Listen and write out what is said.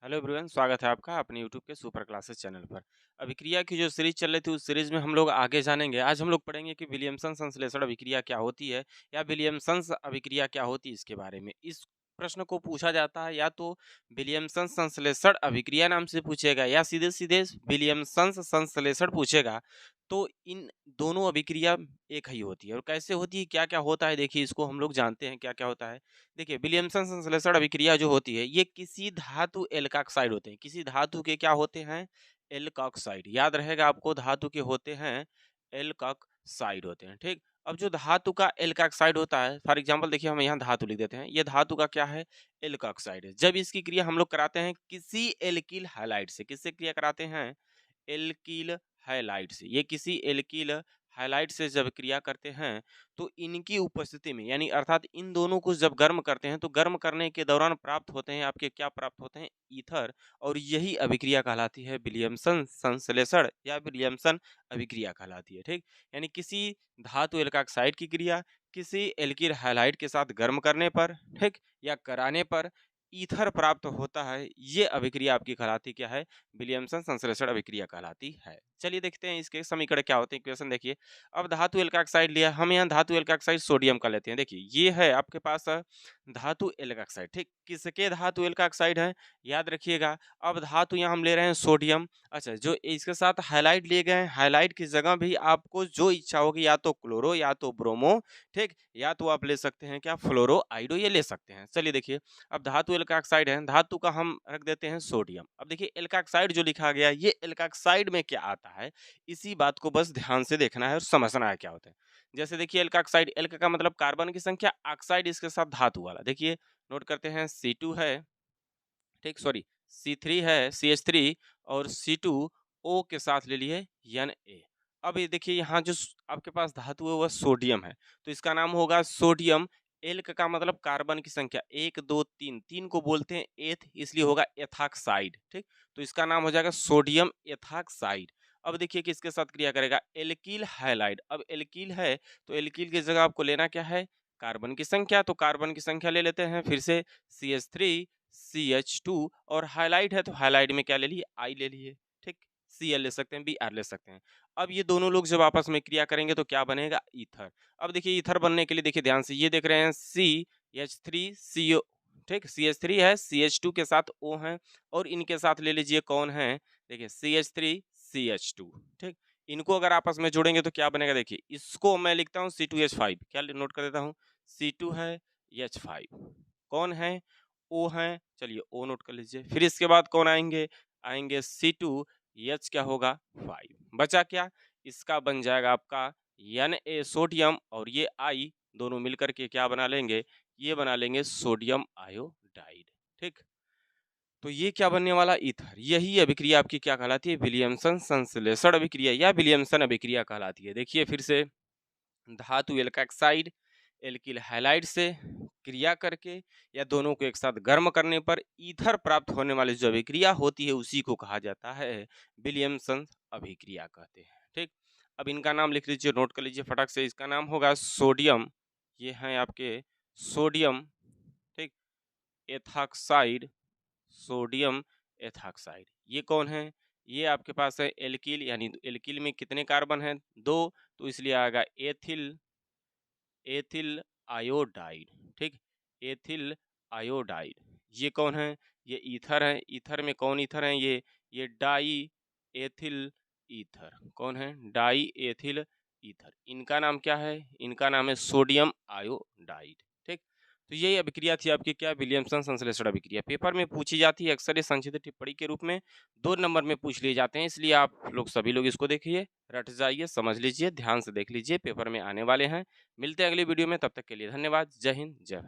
Hello everyone, स्वागत है आपका अपने यूट्यूब के सुपर क्लासेस चैनल पर। अभिक्रिया की जो सीरीज चल रही थी उस सीरीज में हम लोग आगे जानेंगे। आज हम लोग पढ़ेंगे कि विलियमसन संश्लेषण अभिक्रिया क्या होती है या विलियमसन्स अभिक्रिया क्या होती है इसके बारे में। इस प्रश्न को पूछा जाता है या तो विलियमसन संश्लेषण अभिक्रिया नाम से पूछेगा या सीधे सीधे विलियमसन्स संश्लेषण पूछेगा। तो इन दोनों अभिक्रिया एक ही होती है और कैसे होती है क्या क्या होता है, देखिए इसको हम लोग जानते हैं क्या क्या होता है। देखिए विलियमसन संश्लेषण अभिक्रिया जो होती है ये किसी धातु एल्काक्साइड होते हैं, किसी धातु के क्या होते हैं, एल्काक्साइड। याद रहेगा आपको, धातु के होते हैं एल्काक्साइड होते हैं। ठीक, अब जो धातु का एल्काक्साइड होता है, फॉर एग्जांपल देखिए हम यहाँ धातु लिख देते हैं, ये धातु का क्या है, एल्काक्साइड है। जब इसकी क्रिया हम लोग कराते हैं किसी एल्किल हैलाइड से, किससे क्रिया कराते हैं, एल्किल हैलाइड से। ये किसी एल्किल हैलाइड से जब क्रिया करते हैं तो इनकी उपस्थिति में, यानी अर्थात इन दोनों को जब गर्म करते हैं तो गर्म करने के दौरान प्राप्त होते हैं आपके, क्या प्राप्त होते हैं, ईथर। और यही अभिक्रिया कहलाती है विलियमसन संश्लेषण या विलियमसन अभिक्रिया कहलाती है। ठीक, यानी किसी धातु एल्काक्साइड की क्रिया किसी एल्किल हैलाइड के साथ गर्म करने पर, ठीक, या कराने पर ईथर प्राप्त होता है, ये अभिक्रिया आपकी कहलाती क्या है, विलियमसन संश्लेषण अभिक्रिया कहलाती है। चलिए देखते हैं इसके समीकरण क्या होते हैं। इक्वेशन देखिए, अब धातु एल्काक्साइड लिया, हम यहाँ धातु एल्काक्साइड सोडियम का लेते हैं। देखिए ये है आपके पास धातु एल्काक्साइड। ठीक, किसके धातु एल्काक्साइड है, याद रखिएगा। अब धातु यहाँ हम ले रहे हैं सोडियम। अच्छा, जो इसके साथ हाइलाइट लिए गए हैं, हाइलाइट की जगह भी आपको जो इच्छा होगी, या तो क्लोरो या तो ब्रोमो, ठीक, या तो आप ले सकते हैं क्या, फ्लोरो आइडो, ये ले सकते हैं। चलिए देखिए, अब धातु एल्काक्साइड है, धातु का हम रख देते हैं सोडियम। अब देखिए एल्काक्साइड जो लिखा गया है, ये एल्काक्साइड में क्या आता है, इसी बात को बस ध्यान से देखना है और समझना है क्या होता है। जैसे देखिए एल्काक्साइड, एल्क का मतलब कार्बन की संख्या, ऑक्साइड इसके साथ धातु वाला। देखिए नोट करते हैं, C2 है, ठीक, सॉरी C3 है, CH3, और C2O के साथ ले लिए Na। अब ये देखिए यहाँ जो आपके पास धातु है वह सोडियम है, तो इसका नाम होगा सोडियम। एल्क का मतलब कार्बन की संख्या, 1 2 3, 3 को बोलते हैं एथ, इसलिए होगा एथाक्साइड। ठीक, तो इसका नाम हो जाएगा सोडियम एथाक्साइड। अब देखिए किसके साथ क्रिया करेगा, एल्किल हैलाइड। अब एल्किल है तो एल्किल की जगह आपको लेना क्या है, कार्बन की संख्या, तो कार्बन की संख्या ले लेते हैं फिर से, CH3 CH2, और हाइलाइट है तो हाइलाइट में क्या ले लिए, आई ले लिए। ठीक, Cl ले सकते हैं, Br ले सकते हैं। अब ये दोनों लोग जब आपस में क्रिया करेंगे तो क्या बनेगा, ईथर। अब देखिए ईथर बनने के लिए देखिए ध्यान से, ये देख रहे हैं CH3CO, ठीक, CH3 है, CH2 के साथ O है, और इनके साथ ले लीजिए कौन है, देखिए CH3 CH2। ठीक, इनको अगर आपस में जोड़ेंगे तो क्या बनेगा, देखिए इसको मैं लिखता हूँ C2H5, क्या नोट कर देता हूँ, C2 है, H5 कौन है, O है, चलिए O नोट कर लीजिए। फिर इसके बाद कौन आएंगे, आएंगे C2, H क्या होगा 5, बचा क्या, इसका बन जाएगा आपका Na सोडियम, और ये I दोनों मिलकर के क्या बना लेंगे, ये बना लेंगे सोडियम आयोडाइड। ठीक, तो ये क्या बनने वाला, ईथर। यही अभिक्रिया आपकी क्या कहलाती है, विलियमसन संश्लेषण अभिक्रिया या विलियमसन अभिक्रिया कहलाती है। देखिए फिर से, धातु एल्काक्साइड एल्किल हैलाइड से क्रिया करके या दोनों को एक साथ गर्म करने पर ईथर प्राप्त होने वाली जो अभिक्रिया होती है उसी को कहा जाता है विलियमसन अभिक्रिया कहते हैं। ठीक, अब इनका नाम लिख लीजिए, नोट कर लीजिए फटाक से, इसका नाम होगा सोडियम, ये हैं आपके सोडियम, ठीक, एथॉक्साइड, सोडियम एथॉक्साइड। ये कौन है, ये आपके पास है एल्किल, यानी एल्किल में कितने कार्बन हैं, 2, तो इसलिए आएगा एथिल, एथिल आयोडाइड। ठीक, एथिल आयोडाइड। ये कौन है, ये ईथर है, ईथर में कौन ईथर है, ये डाई एथिल ईथर, कौन है, डाई एथिल ईथर। इनका नाम क्या है, इनका नाम है सोडियम आयोडाइड। ठीक, तो यही अभिक्रिया थी आपकी क्या, विलियमसन संश्लेषण अभिक्रिया। पेपर में पूछी जाती है अक्सर ये संक्षिप्त टिप्पणी के रूप में, 2 नंबर में पूछ लिए जाते हैं, इसलिए आप लोग सभी लोग इसको देखिए, रट जाइए, समझ लीजिए, ध्यान से देख लीजिए, पेपर में आने वाले हैं। मिलते हैं अगली वीडियो में, तब तक के लिए धन्यवाद। जय हिंद, जय भारत।